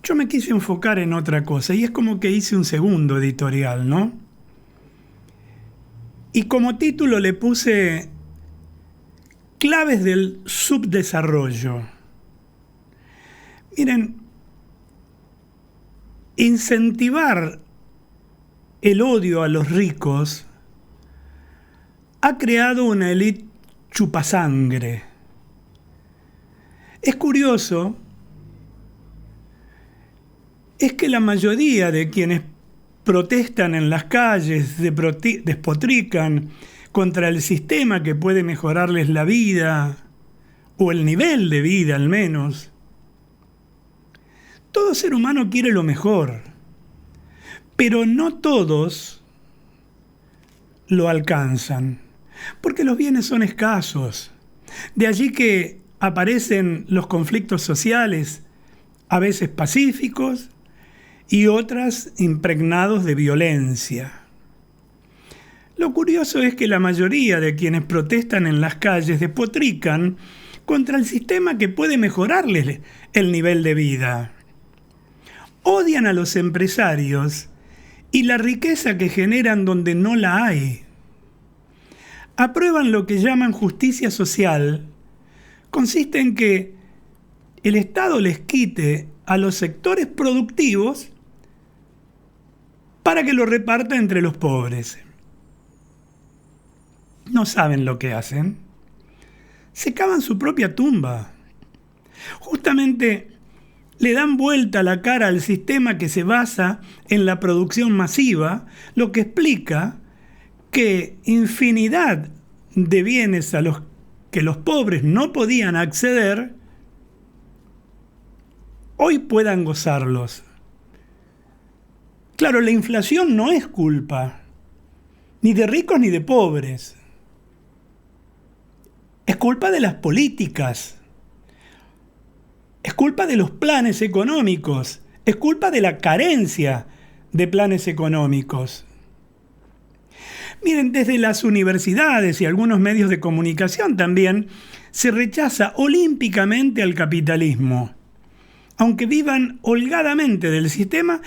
Yo me quise enfocar en otra cosa y es como que hice un segundo editorial, ¿no? Y como título le puse Claves del subdesarrollo. Miren, incentivar el odio a los ricos ha creado una élite chupasangre. Es curioso, es que la mayoría de quienes protestan en las calles, despotrican contra el sistema que puede mejorarles la vida, o el nivel de vida al menos. Todo ser humano quiere lo mejor, pero no todos lo alcanzan, porque los bienes son escasos. De allí que aparecen los conflictos sociales, a veces pacíficos, y otras impregnados de violencia. Lo curioso es que la mayoría de quienes protestan en las calles despotrican contra el sistema que puede mejorarles el nivel de vida. Odian a los empresarios y la riqueza que generan donde no la hay. Aprueban lo que llaman justicia social. Consiste en que el Estado les quite a los sectores productivos para que lo reparta entre los pobres. No saben lo que hacen. Se cavan su propia tumba. Justamente le dan vuelta la cara al sistema que se basa en la producción masiva, lo que explica que infinidad de bienes a los que los pobres no podían acceder, hoy puedan gozarlos. Claro, la inflación no es culpa, ni de ricos ni de pobres. Es culpa de las políticas. Es culpa de los planes económicos. Es culpa de la carencia de planes económicos. Miren, desde las universidades y algunos medios de comunicación también se rechaza olímpicamente al capitalismo, aunque vivan holgadamente del sistema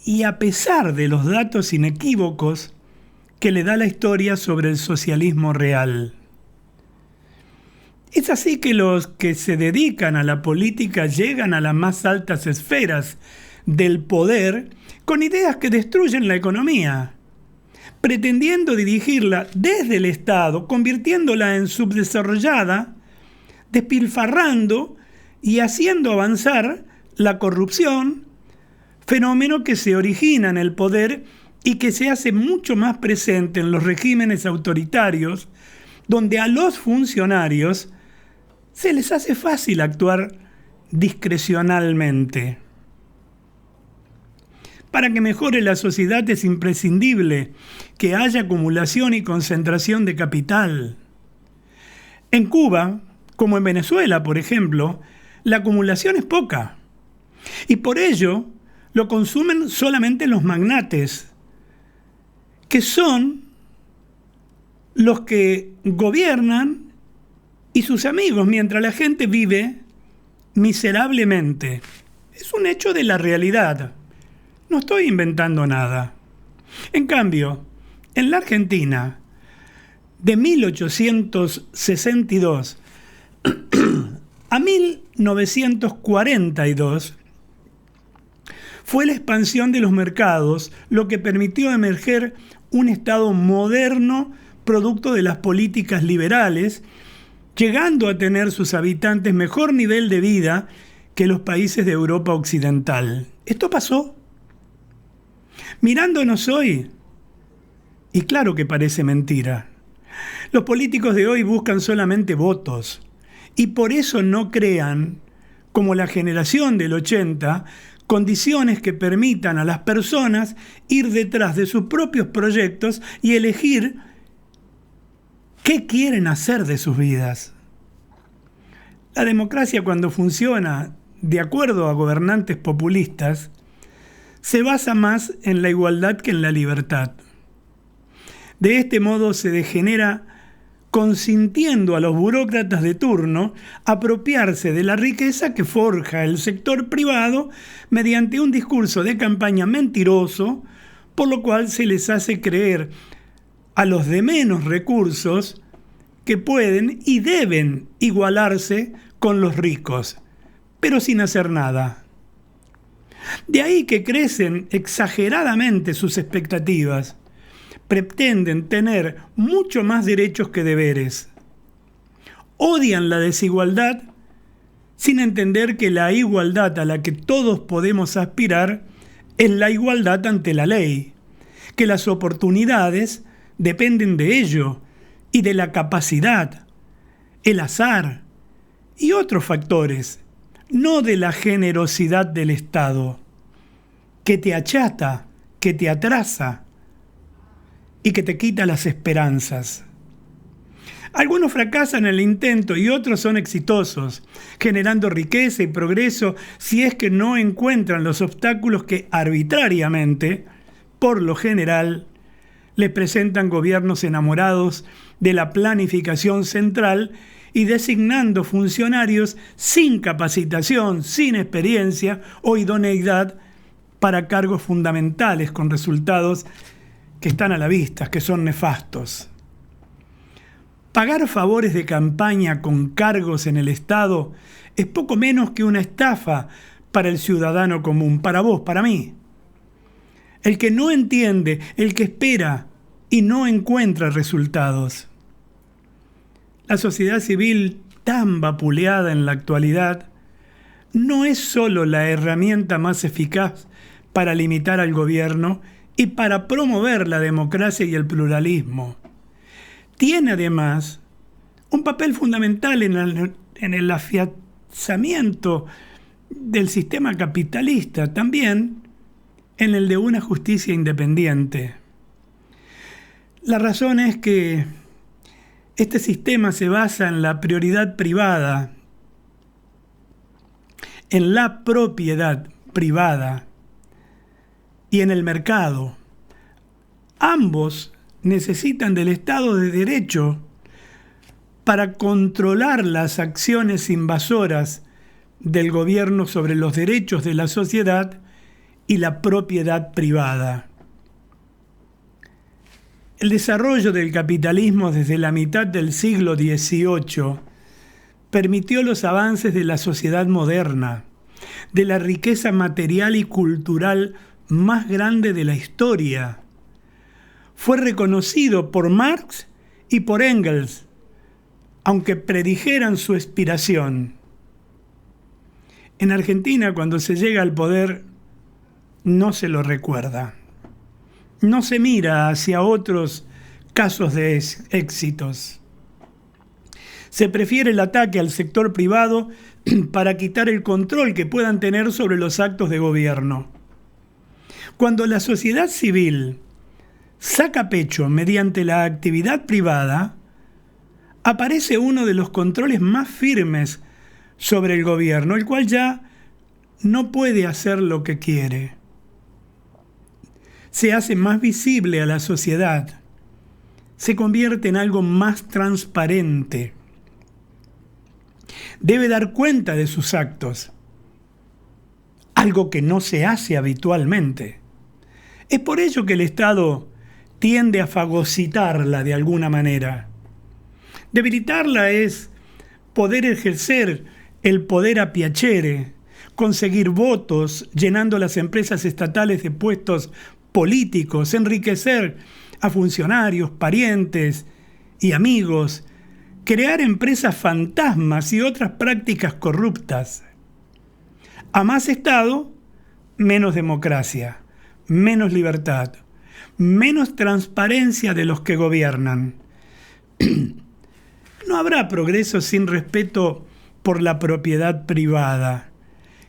y a pesar de los datos inequívocos que le da la historia sobre el socialismo real. Es así que los que se dedican a la política llegan a las más altas esferas del poder con ideas que destruyen la economía, pretendiendo dirigirla desde el Estado, convirtiéndola en subdesarrollada, despilfarrando y haciendo avanzar la corrupción, fenómeno que se origina en el poder y que se hace mucho más presente en los regímenes autoritarios, donde a los funcionarios se les hace fácil actuar discrecionalmente. Para que mejore la sociedad es imprescindible que haya acumulación y concentración de capital. En Cuba, como en Venezuela, por ejemplo, la acumulación es poca. Y por ello lo consumen solamente los magnates, que son los que gobiernan y sus amigos, mientras la gente vive miserablemente. Es un hecho de la realidad. No estoy inventando nada. En cambio, en la Argentina, de 1862 a 1942, fue la expansión de los mercados lo que permitió emerger un Estado moderno producto de las políticas liberales, llegando a tener sus habitantes mejor nivel de vida que los países de Europa Occidental. Esto pasó. Mirándonos hoy, y claro que parece mentira, los políticos de hoy buscan solamente votos, y por eso no crean, como la generación del 80, condiciones que permitan a las personas ir detrás de sus propios proyectos y elegir qué quieren hacer de sus vidas. La democracia, cuando funciona de acuerdo a gobernantes populistas, se basa más en la igualdad que en la libertad. De este modo se degenera consintiendo a los burócratas de turno apropiarse de la riqueza que forja el sector privado mediante un discurso de campaña mentiroso, por lo cual se les hace creer a los de menos recursos que pueden y deben igualarse con los ricos, pero sin hacer nada. De ahí que crecen exageradamente sus expectativas. Pretenden tener mucho más derechos que deberes. Odian la desigualdad sin entender que la igualdad a la que todos podemos aspirar es la igualdad ante la ley, que las oportunidades dependen de ello y de la capacidad, el azar y otros factores, no de la generosidad del Estado, que te achata, que te atrasa y que te quita las esperanzas. Algunos fracasan en el intento y otros son exitosos, generando riqueza y progreso si es que no encuentran los obstáculos que arbitrariamente, por lo general, les presentan gobiernos enamorados de la planificación central y designando funcionarios sin capacitación, sin experiencia o idoneidad para cargos fundamentales con resultados que están a la vista, que son nefastos. Pagar favores de campaña con cargos en el Estado es poco menos que una estafa para el ciudadano común, para vos, para mí. El que no entiende, el que espera y no encuentra resultados. La sociedad civil, tan vapuleada en la actualidad, no es solo la herramienta más eficaz para limitar al gobierno y para promover la democracia y el pluralismo. Tiene además un papel fundamental en el afianzamiento del sistema capitalista, también en el de una justicia independiente. La razón es que este sistema se basa en la prioridad privada, en la propiedad privada y en el mercado. Ambos necesitan del Estado de Derecho para controlar las acciones invasoras del gobierno sobre los derechos de la sociedad y la propiedad privada. El desarrollo del capitalismo desde la mitad del siglo XVIII permitió los avances de la sociedad moderna, de la riqueza material y cultural más grande de la historia. Fue reconocido por Marx y por Engels, aunque predijeran su expiración. En Argentina, cuando se llega al poder, no se lo recuerda. No se mira hacia otros casos de éxitos. Se prefiere el ataque al sector privado para quitar el control que puedan tener sobre los actos de gobierno. Cuando la sociedad civil saca pecho mediante la actividad privada, aparece uno de los controles más firmes sobre el gobierno, el cual ya no puede hacer lo que quiere. Se hace más visible a la sociedad, se convierte en algo más transparente. Debe dar cuenta de sus actos, algo que no se hace habitualmente. Es por ello que el Estado tiende a fagocitarla de alguna manera. Debilitarla es poder ejercer el poder a piacere, conseguir votos, llenando las empresas estatales de puestos políticos, enriquecer a funcionarios, parientes y amigos, crear empresas fantasmas y otras prácticas corruptas. A más Estado, menos democracia, menos libertad, menos transparencia de los que gobiernan. No habrá progreso sin respeto por la propiedad privada,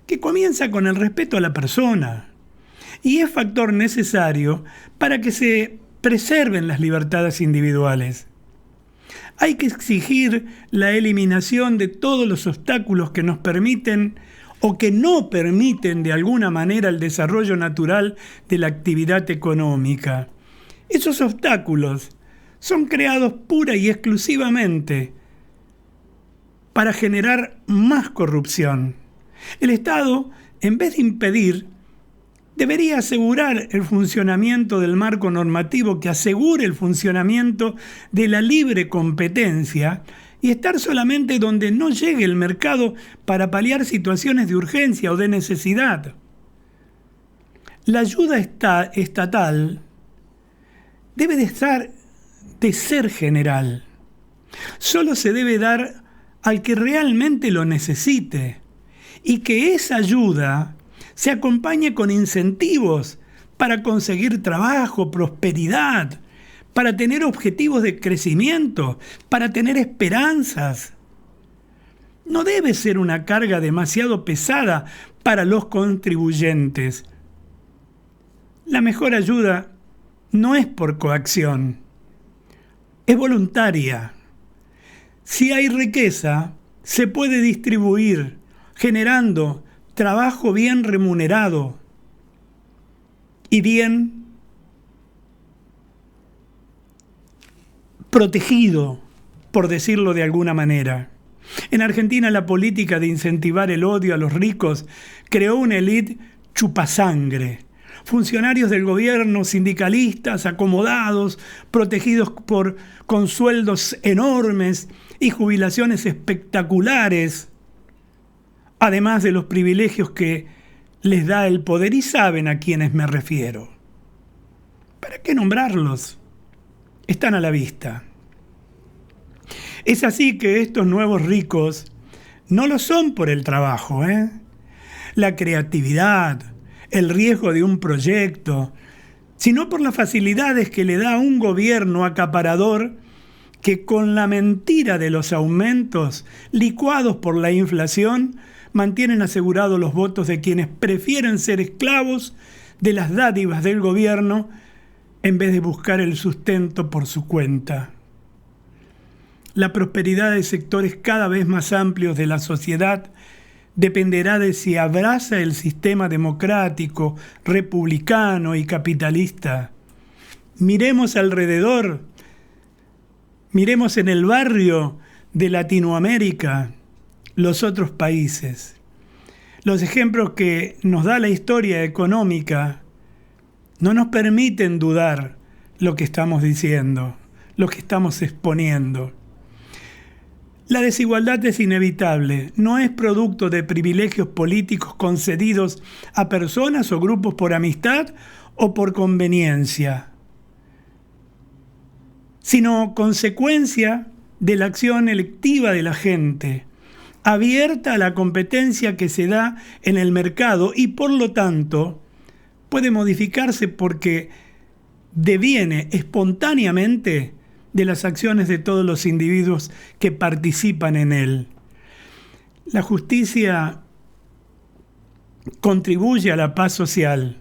que comienza con el respeto a la persona y es factor necesario para que se preserven las libertades individuales. Hay que exigir la eliminación de todos los obstáculos que nos permiten o que no permiten de alguna manera el desarrollo natural de la actividad económica. Esos obstáculos son creados pura y exclusivamente para generar más corrupción. El Estado, en vez de impedir, debería asegurar el funcionamiento del marco normativo que asegure el funcionamiento de la libre competencia y estar solamente donde no llegue el mercado para paliar situaciones de urgencia o de necesidad. La ayuda estatal debe de ser general. Solo se debe dar al que realmente lo necesite y que esa ayuda se acompañe con incentivos para conseguir trabajo, prosperidad, para tener objetivos de crecimiento, para tener esperanzas. No debe ser una carga demasiado pesada para los contribuyentes. La mejor ayuda no es por coacción, es voluntaria. Si hay riqueza, se puede distribuir, generando trabajo bien remunerado y bien protegido, por decirlo de alguna manera. En Argentina, la política de incentivar el odio a los ricos creó una élite chupasangre. Funcionarios del gobierno, sindicalistas, acomodados, protegidos con sueldos enormes y jubilaciones espectaculares, además de los privilegios que les da el poder, y saben a quiénes me refiero. ¿Para qué nombrarlos? Están a la vista. Es así que estos nuevos ricos no lo son por el trabajo, la creatividad, el riesgo de un proyecto, sino por las facilidades que le da un gobierno acaparador que con la mentira de los aumentos licuados por la inflación mantienen asegurados los votos de quienes prefieren ser esclavos de las dádivas del gobierno en vez de buscar el sustento por su cuenta. La prosperidad de sectores cada vez más amplios de la sociedad dependerá de si abraza el sistema democrático, republicano y capitalista. Miremos alrededor, miremos en el barrio de Latinoamérica, los otros países. Los ejemplos que nos da la historia económica no nos permiten dudar lo que estamos diciendo, lo que estamos exponiendo. La desigualdad es inevitable, no es producto de privilegios políticos concedidos a personas o grupos por amistad o por conveniencia, sino consecuencia de la acción electiva de la gente, abierta a la competencia que se da en el mercado y por lo tanto puede modificarse porque deviene espontáneamente de las acciones de todos los individuos que participan en él. La justicia contribuye a la paz social,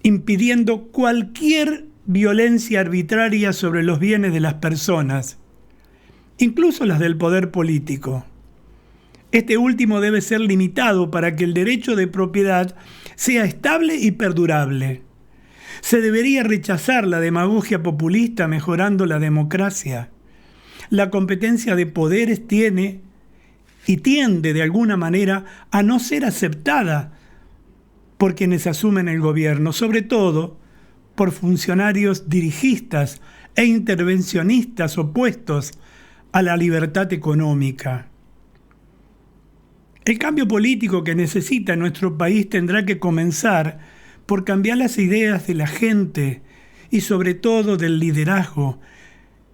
impidiendo cualquier violencia arbitraria sobre los bienes de las personas, incluso las del poder político. Este último debe ser limitado para que el derecho de propiedad sea estable y perdurable. Se debería rechazar la demagogia populista mejorando la democracia. La competencia de poderes tiene y tiende de alguna manera a no ser aceptada por quienes asumen el gobierno, sobre todo por funcionarios dirigistas e intervencionistas opuestos a la libertad económica. El cambio político que necesita nuestro país tendrá que comenzar por cambiar las ideas de la gente y sobre todo del liderazgo,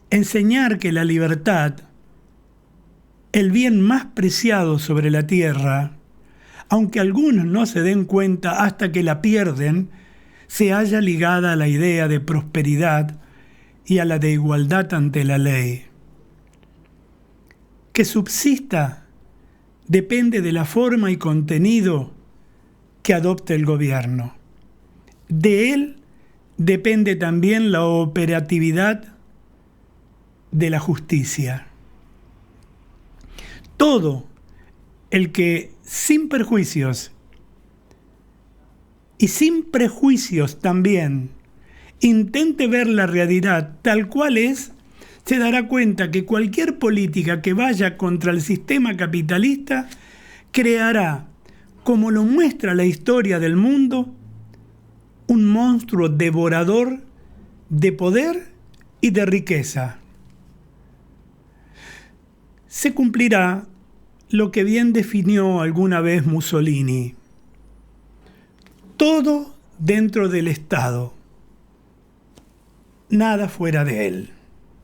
enseñar que la libertad, el bien más preciado sobre la tierra, aunque algunos no se den cuenta hasta que la pierden, se halla ligada a la idea de prosperidad y a la de igualdad ante la ley. Que subsista depende de la forma y contenido que adopte el gobierno. De él depende también la operatividad de la justicia. Todo el que sin perjuicios y sin prejuicios también intente ver la realidad tal cual es, se dará cuenta que cualquier política que vaya contra el sistema capitalista creará, como lo muestra la historia del mundo, un monstruo devorador de poder y de riqueza. Se cumplirá lo que bien definió alguna vez Mussolini: todo dentro del Estado, nada fuera de él.